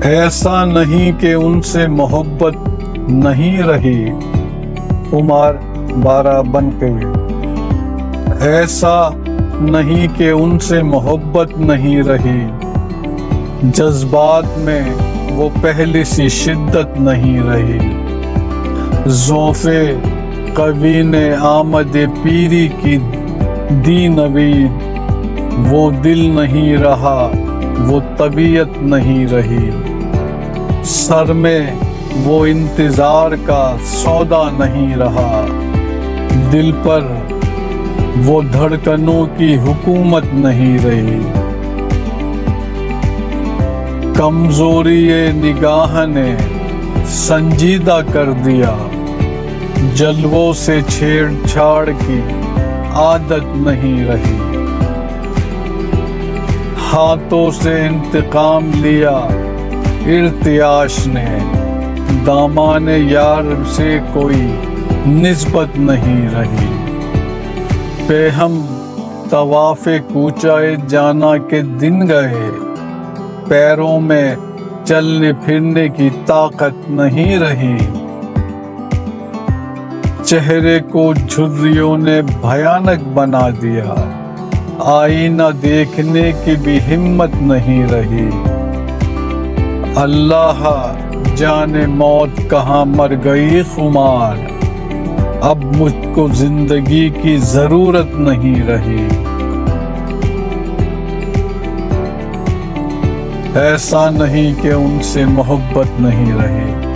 ایسا نہیں کہ ان سے محبت نہیں رہی، عمر 12:92۔ ایسا نہیں کہ ان سے محبت نہیں رہی، جذبات میں وہ پہلی سی شدت نہیں رہی، ضعف قوی نے آمد پیری کی دی نوید، وہ دل نہیں رہا، وہ طبیعت نہیں رہی، سر میں وہ انتظار کا سودا نہیں رہا، دل پر وہ دھڑکنوں کی حکومت نہیں رہی، کمزوری نگاہ نے سنجیدہ کر دیا، جلووں سے چھیڑ چھاڑ کی عادت نہیں رہی، ہاتھوں سے انتقام لیا ارتعاش نے، دامان یار سے کوئی نسبت نہیں رہی، پہ ہم طواف کوچہ جانا کے دن گئے، پیروں میں چلنے پھرنے کی طاقت نہیں رہی، چہرے کو جھریوں نے بھیانک بنا دیا، آئینہ دیکھنے کی بھی ہمت نہیں رہی، اللہ جانے موت کہاں مر گئی خمار، اب مجھ کو زندگی کی ضرورت نہیں رہی، ایسا نہیں کہ ان سے محبت نہیں رہی۔